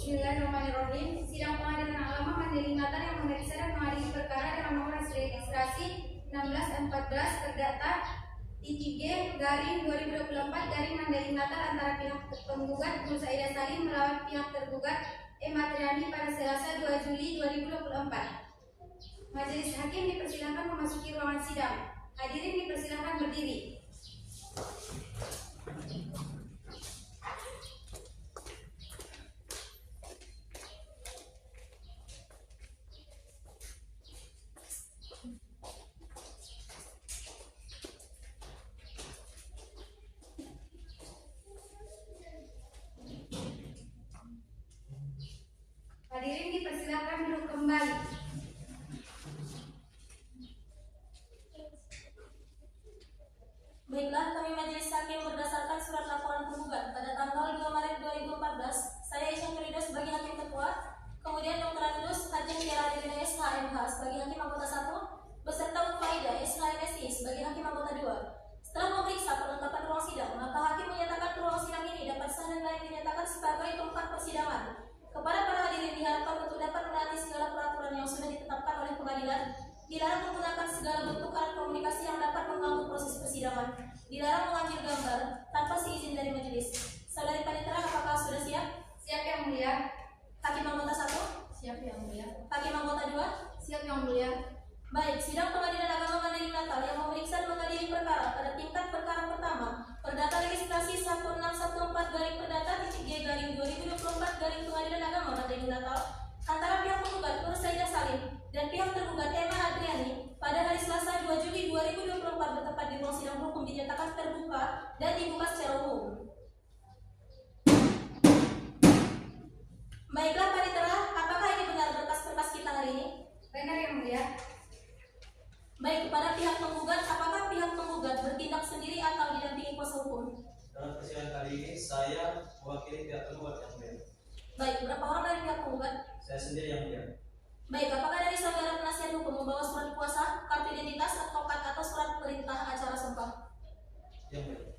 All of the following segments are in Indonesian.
Bismillahirrahmanirrahim. Sidang Pengadilan Agama Mandiri Ngatar yang memeriksa dan mengadili perkara dengan nomor registrasi 1614 terdata ICG garing 2024 garing Mandiri Ngatar antara pihak penggugat Nur Saidah Salim melawan pihak tergugat Emma Triani pada Selasa 2 Juli 2024. Majelis Hakim dipersilakan memasuki ruangan sidang. Hadirin dipersilakan berdiri. Hadirin dipersilakan duduk kembali. Baiklah, kami Majelis Hakim berdasarkan surat laporan penggugat pada tanggal 2 Maret 2014, saya Isya Ferido sebagai Hakim Ketua, kemudian Dr. Andus Hakim Tiara Adilina SHMH sebagai Hakim Anggota 1, beserta Faida SHMSI sebagai Hakim Anggota 2. Setelah memeriksa perlengkapan ruang sidang, maka Hakim menyatakan ruang sidang ini dapat sah dan layak dinyatakan sebagai tempat persidangan. Kepada para hadirin diharapkan untuk dapat menaati segala peraturan yang sudah ditetapkan oleh pengadilan. Dilarang menggunakan segala bentuk alat komunikasi yang dapat mengganggu proses persidangan. Dilarang mengambil gambar tanpa seizin dari majelis. Saudari Panitera, apakah sudah siap? Siap yang mulia. Hakim Anggota 1? Siap yang mulia. Hakim Anggota 2? Siap yang mulia. Baik, sidang Pengadilan Agama Mandiri Natal yang memeriksa dan mengadili perkara pada tingkat perkara pertama, perdata registrasi 1614 garing perdata ICG garing 2024 garing Pengadilan Agama Mandiri Natal antara pihak penggugat Nur Saidah Salim dan pihak tergugat Emma Adriani pada hari Selasa 2 Juli 2024 bertempat di ruang sidang hukum dinyatakan terbuka dan dibuka secara umum. Baiklah Panitera, apakah ini benar berkas-berkas kita hari ini? Benar yang mulia. Baik, kepada pihak penggugat, apakah pihak penggugat bertindak sendiri atau didampingi kuasa hukum? Dalam persidangan kali ini saya mewakili pihak penggugat yang mulia. Baik, berapa orang dari pihak penggugat? Saya sendiri yang mulia. Baik, apakah dari saudara penasihat hukum membawa surat kuasa, kartu identitas, advokat, atau surat perintah acara sumpah? Yang mulia.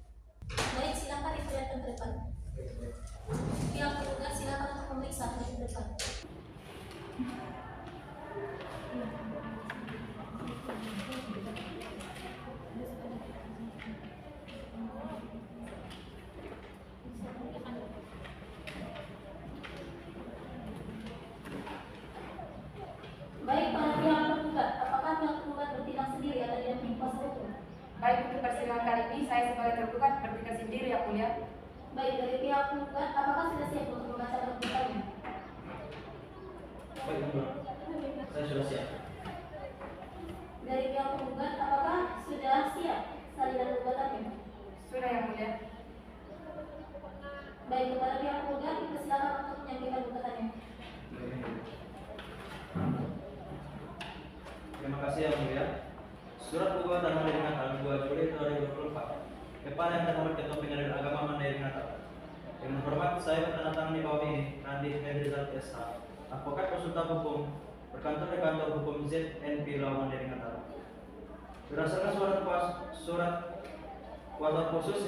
Baik, silakan diperlihatkan ke depan. Pihak penggugat silakan untuk memeriksa ke depan. Baik, pada pihak penggugat, apakah pihak penggugat bertindak sendiri atau didampingi kuasa hukum? Baik, untuk persidangan kali ini saya sebagai tergugat bertindak sendiri yang mulia. Baik, dari pihak penggugat, apakah sudah siap untuk membaca tuntutannya? Baik, Ibu. Saya sudah siap. Dari pihak penggugat, apakah sudah siap salinan gugatannya? Sudah yang mulia. Baik, kepada pihak penggugat, dipersilakan untuk menyampaikan gugatannya. Terima kasih yang mulia. Surat gugatan Mandiri Natal 2 Juli 2024 kepada yang terhormat Ketua Pengadilan Agama Mandiri Natal. Dengan hormat saya bertandatangani bawah ini Nandi Hendrizal SH, advokat konsultan hukum berkantor di kantor hukum ZNP Law Mandiri Natal. Berdasarkan surat kuasa khusus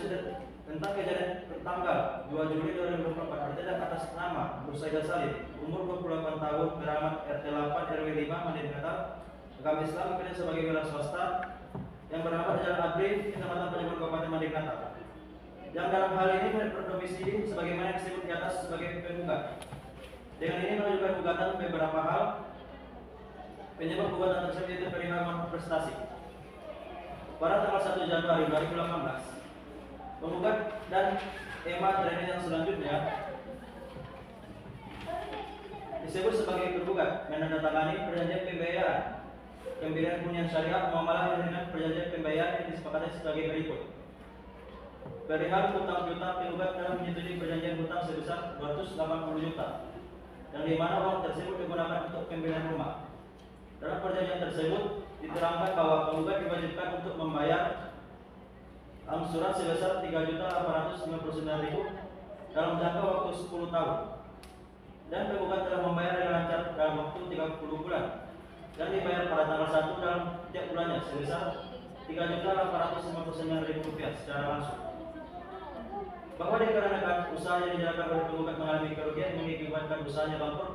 tentang kejadian tertanggal 2 Juli 2024 bertindak atas nama Nur Saidah Salim, umur 28 tahun, keramat RT 8 RW 5 Mandiri Natal, agama Islam, bekerja sebagai wira swasta yang bernama Jalan Abri, Kecamatan Penjagaan Kabupaten Mandiri Natal, yang dalam hal ini berdomisili sebagaimana yang disebut di atas sebagai penggugat. Dengan ini menunjukkan gugatan beberapa hal. Penyebab gugatan tersebut yaitu perihal manifestasi. Pada tanggal 1 Januari 2018, penggugat dan Emma Adriani yang selanjutnya disebut sebagai penggugat menandatangani perjanjian pembiayaan hunian syariah muamalah dengan perjanjian pembayaran yang disepakati sebagai berikut. Perihal hutang juta, penggugat telah menyetujui perjanjian hutang sebesar 280 juta, yang di mana uang tersebut digunakan untuk pembelian rumah. Dalam perjanjian tersebut diterangkan bahwa penggugat diwajibkan untuk membayar angsuran sebesar 3.859.000 dalam jangka waktu 10 tahun, dan penggugat telah membayar dengan lancar dalam waktu 30 bulan dan dibayar pada tanggal 1 dalam tiap bulannya sebesar Rp3.859.000 secara langsung. bahwa dikarenakan usaha yang dijalankan oleh penggugat mengalami kerugian yang mengakibatkan usahanya bangkrut,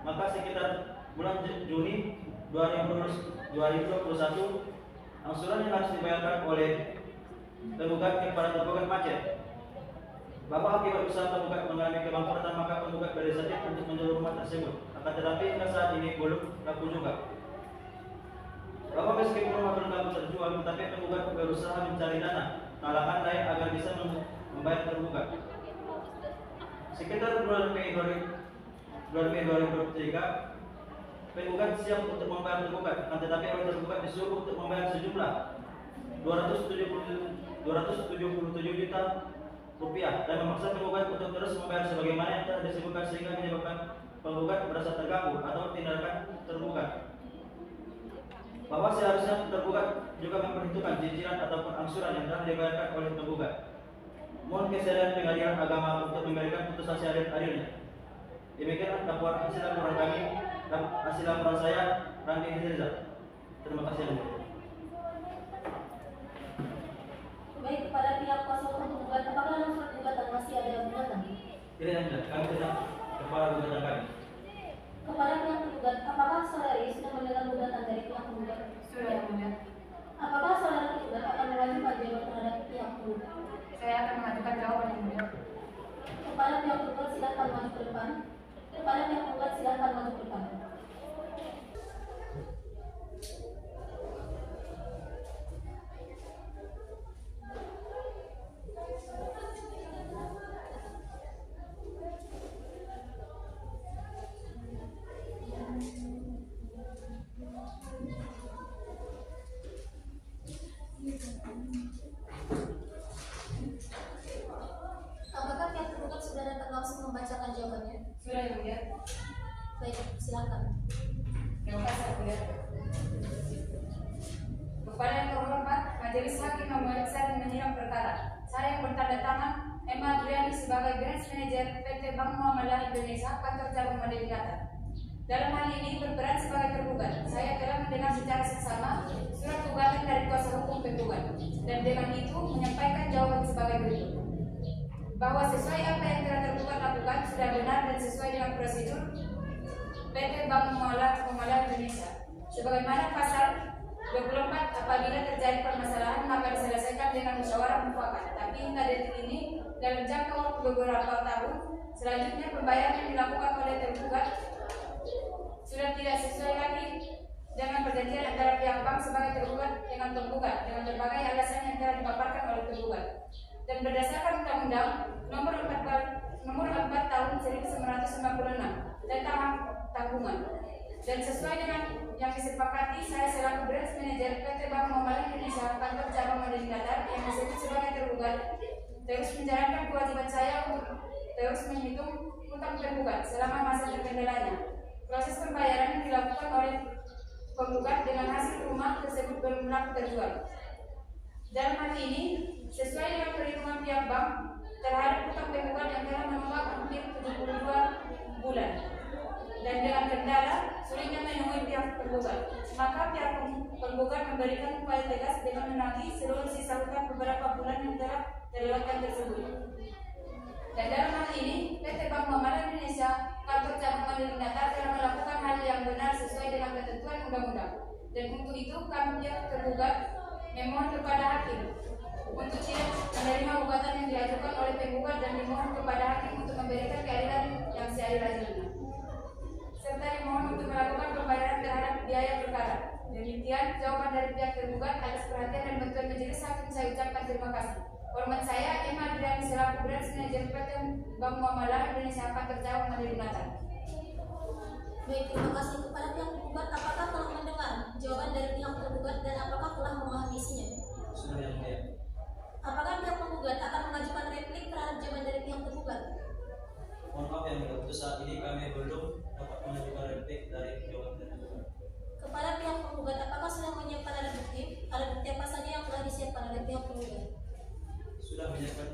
maka sekitar bulan Juni 2021 angsuran yang harus dibayarkan oleh penggugat kepada tergugat macet. Bahwa akibat usaha penggugat mengalami kebangkrutan, maka penggugat berinisiatif untuk menjual rumah tersebut. Akan tetapi hingga saat ini belum laku juga. Bahwa meskipun rumah belum laku terjual, tetapi penggugat berusaha mencari dana talangan lain agar bisa membayar tergugat. Sekitar bulan Mei 2023, penggugat siap untuk membayar tergugat, akan tetapi oleh tergugat disuruh untuk membayar sejumlah 277 juta rupiah dan memaksa penggugat untuk terus membayar sebagaimana yang telah disebutkan, sehingga menyebabkan penggugat merasa terganggu atau tindakan tergugat. Bahwa seharusnya tergugat juga memperhitungkan cicilan ataupun angsuran yang telah dibayarkan oleh penggugat. Mohon kesadaran pengadilan agama untuk memberikan putusan seadil-adilnya. Demikian dakwaan hasil laporan kami dan hasil laporan saya, Randi Rizal. Terima kasih. Baik, kepada pihak kuasa hukum penggugat, apakah dalam surat gugatan masih ada gugatan? Tidak ada, kami sedang kepala gugatan kami. Kepada pihak penggugat, apakah saudari sudah mendengar gugatan dari pihak penggugat? Sudah, Yang Mulia. Apakah saudara penggugat akan mengajukan jawaban terhadap pihak penggugat? Saya akan mengajukan jawaban, Yang Mulia. Kepada pihak penggugat silakan maju ke depan. Kepada pihak penggugat silakan maju ke depan. Apakah pihak penggugat sudah dapat langsung membacakan jawabannya? Sudah, Yang Mulia. Baik, silakan. Terima kasih, Yang Mulia. Kepada yang terhormat, Majelis Hakim yang memeriksa dan menyiram perkara, saya yang bertanda tangan Emma Adriani sebagai Branch Manager PT Bank Muamalah Indonesia, kantor cabang Madinata. Dalam hal ini berperan sebagai tergugat. Saya telah mendengar secara seksama surat gugatan dari kuasa hukum penggugat, dan dengan itu menyampaikan jawaban sebagai berikut. Bahwa sesuai apa yang telah tergugat lakukan sudah benar dan sesuai dengan prosedur PT Bank Muamalah Indonesia. Sebagaimana pasal 24, apabila terjadi permasalahan maka diselesaikan dengan musyawarah mufakat. Tapi hingga detik ini dalam jangka waktu beberapa tahun selanjutnya pembayaran yang dilakukan oleh tergugat sudah tidak sesuai lagi dengan perjanjian antara pihak bank sebagai tergugat dengan tergugat dengan berbagai alasan yang telah dipaparkan oleh tergugat. Dan berdasarkan Undang-Undang Nomor 4 Tahun 1996 tentang tanggungan, dan sesuai dengan yang disepakati, saya selaku Branch Manager PT Bank Muamalah Indonesia kantor cabang Madinah Qatar yang disebut sebagai tergugat terus menjalankan kewajiban saya untuk terus menghitung utang tergugat selama masa terkendalanya. Proses pembayaran yang dilakukan oleh penggugat dengan hasil rumah tersebut belum laku terjual. Dalam hal ini, sesuai dengan perhitungan pihak bank terhadap utang penggugat yang telah menunggak hampir 72 bulan, dan dengan kendala sulitnya menemui pihak penggugat, maka pihak penggugat memberikan upaya tegas dengan menagih seluruh sisa hutang beberapa bulan yang telah terlewatkan tersebut. Dan dalam hal ini, PT Bank Muamalah Indonesia kantor cabang Madinah Qatar telah melakukan hal yang benar sesuai dengan ketentuan undang-undang. Dan untuk itu kami pihak tergugat memohon kepada hakim untuk tidak menerima gugatan yang diajukan oleh penggugat dan dimohon kepada hakim untuk memberikan keadilan yang seadil-adilnya, serta dimohon untuk melakukan pembayaran terhadap biaya perkara. Demikian jawaban dari pihak tergugat. Atas perhatian dan bantuan majelis hakim saya ucapkan terima kasih. Hormat saya, Emma Adriani selaku Branch Manager PT Bank Muamalah Indonesia kantor cabang Madinah Qatar. Baik, terima kasih. Kepada pihak tergugat, apakah telah mendengar jawaban dari pihak tergugat dan apakah telah memahami isinya? Sudah, Yang Mulia. Apakah pihak penggugat akan mengajukan replik terhadap jawaban dari pihak tergugat? Mohon maaf Yang Mulia, untuk saat ini kami belum dapat mengajukan replik dari jawaban tergugat. Kepada pihak penggugat, apakah sudah menyiapkan alat bukti? Alat bukti apa saja yang telah disiapkan oleh pihak penggugat? Sudah menyiapkan,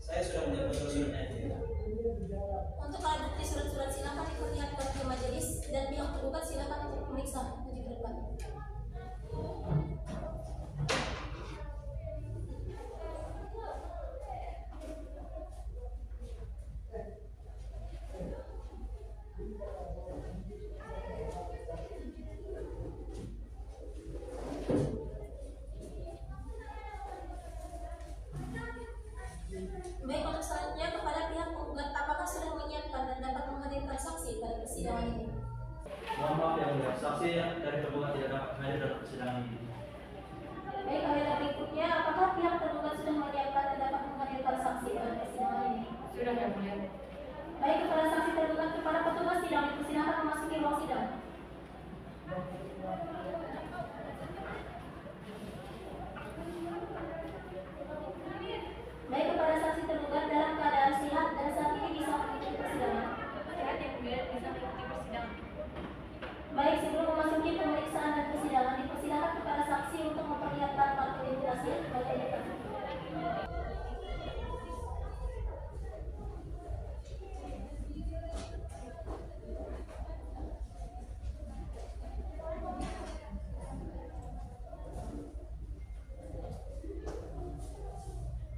saya sudah menyiapkan suratnya. Untuk alat bukti surat-surat silakan diperlihatkan ke majelis dan pihak tergugat silakan untuk memeriksa maju ke depan. persidangan ini. Mohon maaf yang mulia, saksi dari tergugat tidak dapat hadir dalam persidangan ini. Baik, agenda berikutnya, apakah pihak tergugat sudah menyiapkan dan dapat menghadirkan saksi dalam persidangan ini? Sudah yang mulia. Baik, kepada saksi tergugat, kepada petugas sidang dipersilakan memasuki ruang sidang. Baik, kepada saksi tergugat dalam keadaan sehat dan saat ini bisa mengikuti persidangan. Sehat yang mulia, bisa mengikuti persidangan. Baik, sebelum memasuki pemeriksaan dan persidangan, dipersilakan kepada saksi untuk memperlihatkan kartu identitasnya sebagai berikut.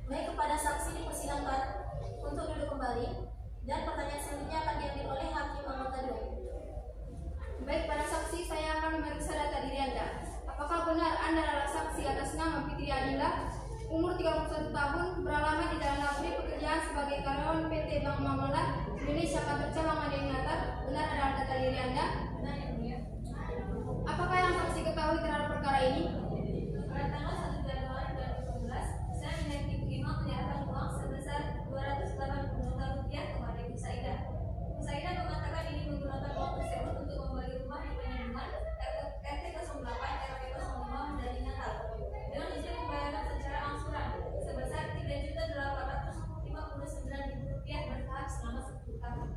Baik, kepada saksi dipersilakan untuk duduk kembali dan pertanyaan selanjutnya akan diambil oleh hakim anggota 2. Baik, para saksi, saya akan memeriksa data diri Anda. Apakah benar Anda adalah saksi atas nama Fitri Adila, umur 31 tahun, beralamat di Jalan Nagri, pekerjaan sebagai karyawan PT Bank Mamala Indonesia, kantor cabang Madiun Natal? Benar adalah data diri Anda? Benar, yang mulia. Apakah yang saksi ketahui terhadap perkara ini? Pada tanggal 1 Januari 2012, saya menaiki Ibu Imam menyerahkan uang sebesar Rp280 juta kepada Ibu Saidah. Ibu Saidah mengatakan ini menggunakan uang tersebut untuk membeli rumah di Penyambungan RT 08 RW 05 Mandailing Natal dengan izin pembayaran secara angsuran sebesar Rp3.859.000 bertahap selama 10 tahun.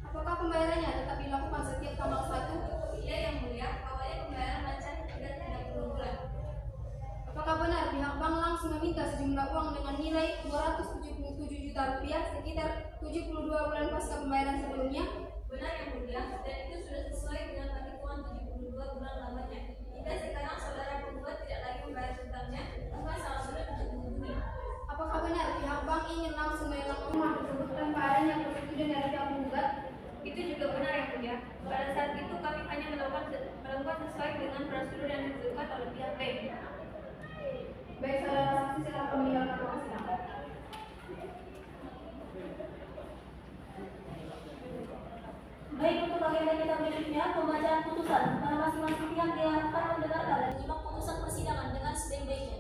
Apakah pembayarannya tetap dilakukan setiap tanggal 1? Iya, yang mulia. Awalnya pembayaran lancar hingga 30 bulan. Apakah benar pihak bank langsung meminta sejumlah uang dengan nilai Rp277 juta, sekitar 72 bulan pasca pembayaran sebelumnya? Benar, yang mulia, dan itu sudah sesuai dengan perhitungan 72 bulan lamanya. Hingga sekarang saudara penggugat tidak lagi membayar hutangnya, bahkan salah sudah untuk menghubungi. Apakah benar pihak bank ingin langsung melelang rumah tersebut tanpa adanya persetujuan dari pihak penggugat? Itu juga benar yang mulia. Pada saat itu kami hanya melakukan sesuai dengan prosedur yang ditentukan oleh pihak bank. Baik, saudara saksi, silakan meninggalkan ruang sidang. Baik, untuk agenda kita berikutnya, pembacaan putusan. Para masing-masing pihak diharapkan mendengarkan dan menyimak putusan persidangan dengan sebaik-baiknya.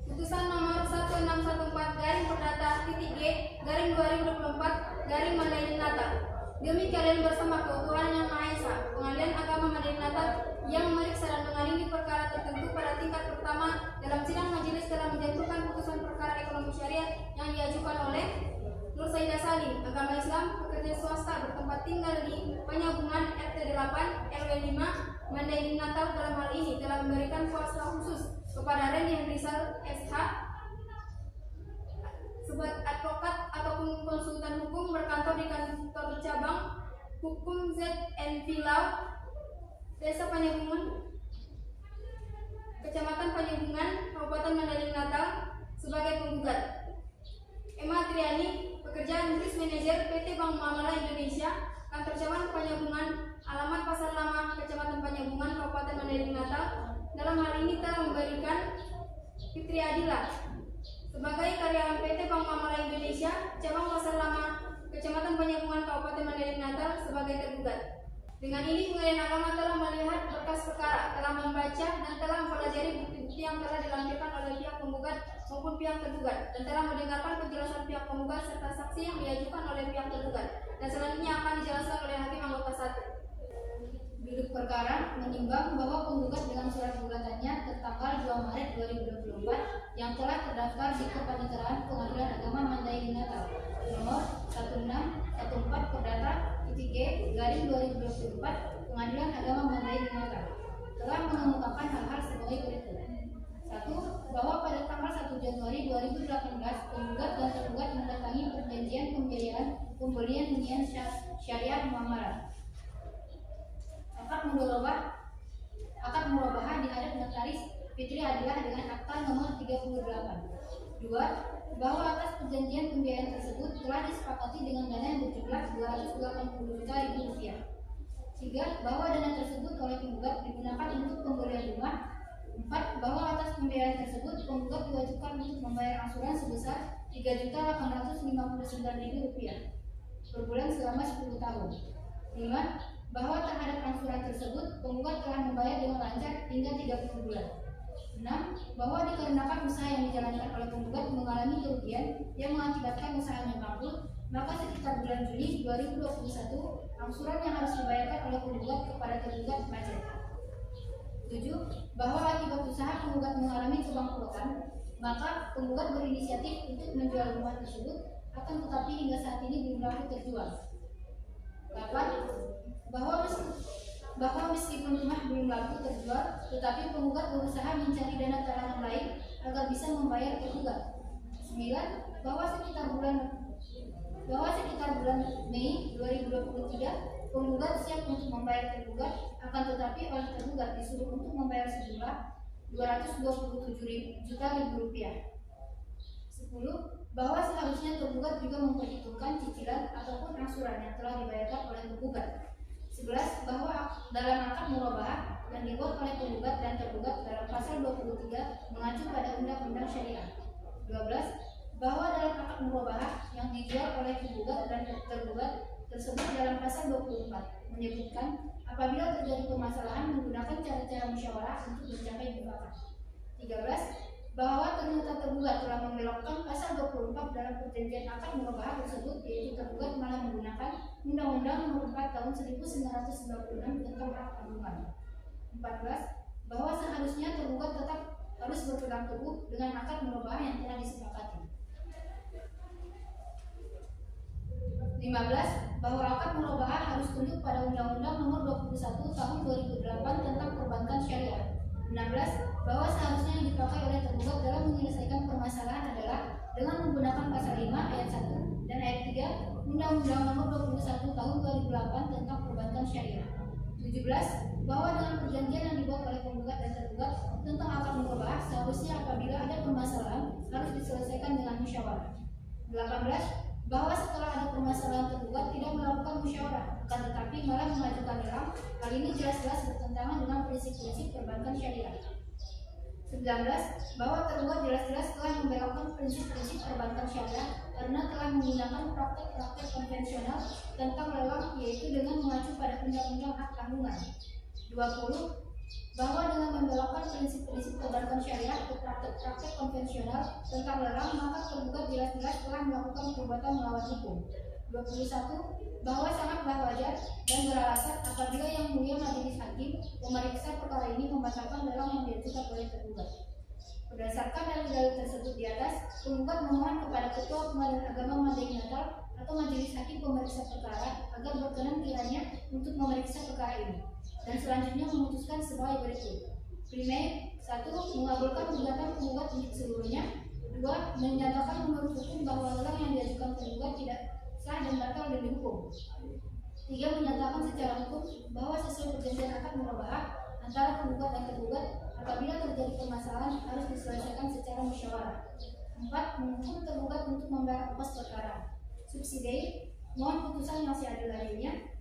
Putusan nomor 1614 Perdata titik G garing 2024 garing Mandailing Natal. Demi kalian bersama keutuhan Yang Maha Esa, Pengadilan Agama Mandailing Natal yang memeriksa dan mengadili perkara tertentu pada tingkat pertama dalam sidang majelis telah menjatuhkan putusan perkara ekonomi syariah yang diajukan oleh Nur Saidah Salim, agama Islam, pekerja swasta bertempat tinggal di Penyambungan RT 8 RW 5 Mandailing Natal, dalam hal ini telah memberikan kuasa khusus kepada Randy Rizal SH sebagai advokat ataupun konsultan hukum berkantor di kantor cabang hukum ZNV Law, Desa Penyambungan, Kecamatan Penyambungan, Kabupaten Mandailing Natal sebagai penggugat. Emma Triani, pekerjaan Risk Manager PT Bank Mamala Indonesia, kantor cabang Penyambungan, alamat Pasar Lama, Kecamatan Penyambungan, Kabupaten Mandailing Natal, dalam hal ini telah memberikan Fitri Adila sebagai karyawan PT Bank Mamala Indonesia, cabang Pasar Lama, Kecamatan Penyambungan, Kabupaten Mandailing Natal sebagai tergugat. Dengan ini, Pengadilan Agama telah melihat berkas perkara, telah membaca dan telah mempelajari bukti-bukti yang telah dilampirkan oleh pihak penggugat maupun pihak tergugat, dan telah mendengarkan penjelasan pihak penggugat serta saksi yang diajukan oleh pihak tergugat, dan selanjutnya akan dijelaskan oleh hakim anggota 1. Duduk perkara menimbang bahwa penggugat dengan surat gugatannya tertanggal 2 Maret 2024 yang telah terdaftar di Kepaniteraan Pengadilan Agama Mandailing Natal nomor 1614 Perdata titik G garing 2024 Pengadilan Agama Mandailing Natal telah mengemukakan hal-hal sebagai berikut. 1. Bahwa pada tanggal 1 Januari 2018 penggugat dan tergugat mendatangi perjanjian pembiayaan pembelian hunian syariah muamalah akad murabahah di hadap notaris Fitri Adilah dengan akta nomor 38. 2. Bahwa atas perjanjian pembiayaan tersebut telah disepakati dengan dana yang berjumlah Rp280 juta. 3. Bahwa dana tersebut oleh penggugat digunakan untuk pembelian rumah. 4. Bahwa atas pembiayaan tersebut penggugat diwajibkan untuk membayar angsuran sebesar Rp3.859.000 per bulan selama 10 tahun. 5. Bahwa terhadap angsuran tersebut penggugat telah membayar dengan lancar hingga 30 bulan. 6. Bahwa dikarenakan usaha yang dijalankan oleh penggugat mengalami kerugian yang mengakibatkan usahanya bangkrut, maka sekitar bulan Juni 2021 angsuran yang harus dibayarkan oleh penggugat kepada tergugat macet. 7. Bahwa akibat usaha penggugat mengalami kebangkrutan, maka penggugat berinisiatif untuk menjual rumah tersebut, akan tetapi hingga saat ini belum laku terjual. 8. Bahwa meskipun rumah belum laku terjual, tetapi penggugat berusaha mencari dana talangan lain agar bisa membayar tergugat. 9. Bahwa sekitar bulan Mei 2023 penggugat siap untuk membayar tergugat, akan tetapi oleh tergugat disuruh untuk membayar sejumlah Rp227 juta. 10. Bahwa seharusnya tergugat juga memperhitungkan cicilan ataupun angsuran yang telah dibayarkan oleh tergugat. 11. Bahwa dalam akad murabahah yang dibuat oleh penggugat dan tergugat dalam pasal 23 mengacu pada undang-undang syariah. 12. Bahwa dalam akad murabahah yang dijual oleh penggugat dan tergugat tersebut dalam pasal 24 menyebutkan apabila terjadi permasalahan menggunakan cara-cara musyawarah untuk mencapai mufakat. 13. Bahwa ternyata tergugat telah membelokkan pasal 24 dalam perjanjian akad murabahah tersebut, yaitu tergugat malah menggunakan Undang-Undang Nomor 4 Tahun 1996 tentang hak tanggungan. 14. Bahwa seharusnya tergugat tetap harus berpegang teguh dengan akad murabahah yang telah disepakati. 15. Bahwa akad murabahah harus tunduk pada Undang-Undang Nomor 21 Tahun 2008 tentang perbankan syariah. 16. Bahwa seharusnya yang dipakai oleh tergugat dalam menyelesaikan permasalahan adalah dengan menggunakan pasal 5 ayat 1 dan ayat 3 Undang-Undang Nomor 21 Tahun 2008 tentang perbankan syariah. 17. Bahwa dalam perjanjian yang dibuat oleh penggugat dan tergugat tentang akad murabahah seharusnya apabila ada permasalahan harus diselesaikan dengan musyawarah. 18. Bahwa setelah ada permasalahan tergugat tidak melakukan musyawarah, akan tetapi malah mengajukan lelang. Hal ini jelas-jelas bertentangan dengan prinsip-prinsip perbankan syariah. 19. Bahwa tergugat jelas-jelas telah membelokkan prinsip-prinsip perbankan syariah karena telah menggunakan praktek-praktek konvensional tentang lelang, yaitu dengan mengacu pada undang-undang hak tanggungan. 20. Bahwa dengan membelokkan prinsip-prinsip perbankan syariah ke praktek-praktek konvensional tentang lelang, maka tergugat jelas-jelas telah melakukan perbuatan melawan hukum. 21. Bahwa sangatlah wajar dan beralasan apabila Yang Mulia Majelis Hakim memeriksa perkara ini membatalkan lelang yang diajukan oleh tergugat. Berdasarkan dalil-dalil tersebut di atas, penggugat memohon kepada Ketua Pengadilan Agama Madai Natal atau Majelis Hakim pemeriksa perkara agar berkenan kiranya untuk memeriksa perkara ini, dan selanjutnya memutuskan sebagai berikut. Primer, 1. Mengabulkan gugatan penggugat untuk seluruhnya. 2. Menyatakan menurut hukum bahwa lelang yang diajukan penggugat tidak sah dan batal demi hukum. 3. Menyatakan secara hukum bahwa sesuai perjanjian akad murabahah antara penggugat dan tergugat, apabila terjadi permasalahan harus diselesaikan secara musyawarah. 4. Menghukum tergugat untuk membayar ongkos perkara. Subsidi, mohon putusan yang seadil-adilnya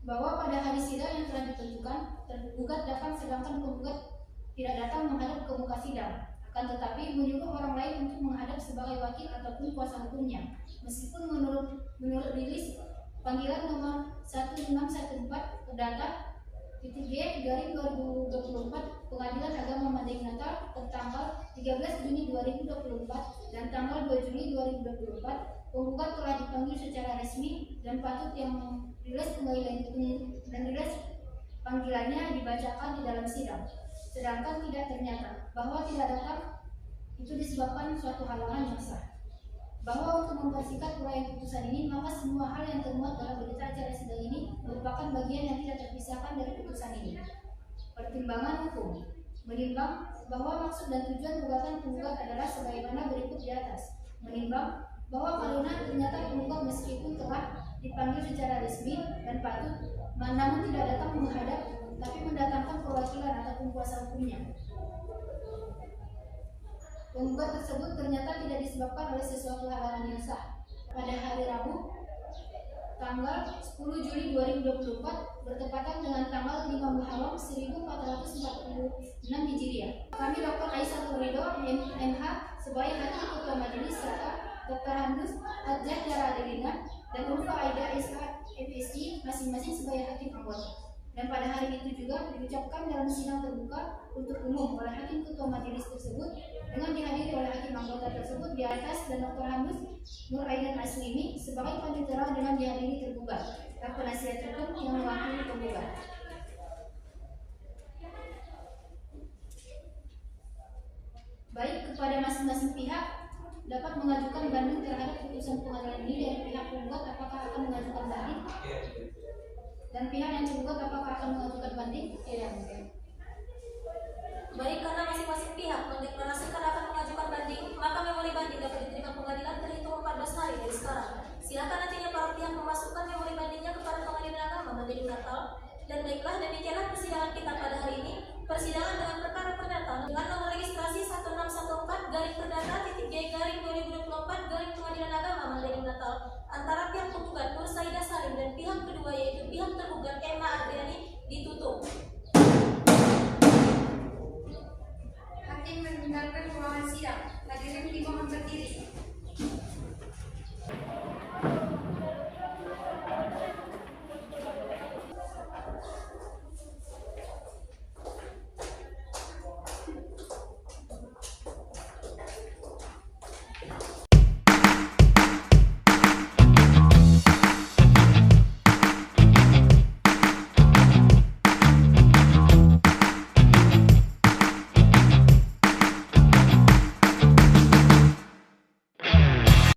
bahwa pada hari sidang yang telah ditentukan, tergugat datang sedangkan penggugat tidak datang menghadap ke muka sidang, akan tetapi menyuruh orang lain untuk menghadap sebagai wakil ataupun kuasa hukumnya, meskipun menurut rilis panggilan nomor 1614 Perdata G/2024 Pengadilan Agama Madai Natal tertanggal 13 Juni 2024 dan tanggal 2 Juli 2024, penggugat telah dipanggil secara resmi dan patut yang rilis panggilannya dibacakan di dalam sidang. Sedangkan tidak ternyata bahwa tidak datang itu disebabkan suatu halangan yang sah. Bahwa untuk mempersingkat uraian putusan ini, maka semua hal yang termuat dalam berita acara sidang ini merupakan bagian yang tidak terpisahkan dari putusan ini. Pertimbangan hukum menimbang bahwa maksud dan tujuan gugatan penggugat adalah sebagaimana berikut di atas. Menimbang bahwa karena ternyata penggugat meskipun telah dipanggil secara resmi dan patut, namun tidak datang menghadap, tapi mendatangkan perwakilan ataupun kuasa hukumnya. Penggugat tersebut ternyata tidak disebabkan oleh sesuatu halangan yang sah. Pada hari Rabu, tanggal 10 Juli 2024, bertepatan dengan tanggal 5 Muharram 1446 Hijriah, kami Dr. Aisyah Ridho, MH, sebagai Hakim Ketua Majelis serta Dr. Handus Hajjah Yara Adelina Dan pada hari itu juga diucapkan dalam sidang terbuka untuk umum oleh Hakim Ketua Majelis tersebut dengan dihadiri oleh Hakim anggota tersebut di atas dan Dr. Hanus Nur Aidan Aslimi sebagai panitera dengan dihadiri tergugat dan penasihat hukum yang mewakili penggugat. Baik, kepada masing-masing pihak dapat mengajukan banding terhadap putusan pengadilan ini dari pihak penggugat apakah akan mengajukan banding? Dan pihak yang tergugat apakah akan mengajukan banding? Tidak mungkin. Baik, karena masing-masing pihak mendeklarasikan akan mengajukan banding, maka memori banding dapat diterima pengadilan terhitung 14 hari dari sekarang. Silakan nantinya para pihak memasukkan memori bandingnya kepada Pengadilan Agama Mandailing Natal. Dan baiklah, demikianlah persidangan kita pada hari ini. Persidangan dengan perkara perdata dengan nomor registrasi 1614-perdata-G-2024 Pengadilan Agama Mandailing Natal antara pihak penggugat Nur Saida Salim dan pihak kedua yaitu pihak tergugat Emma Adriani ditutup. Hakim meninggalkan ruangan sidang.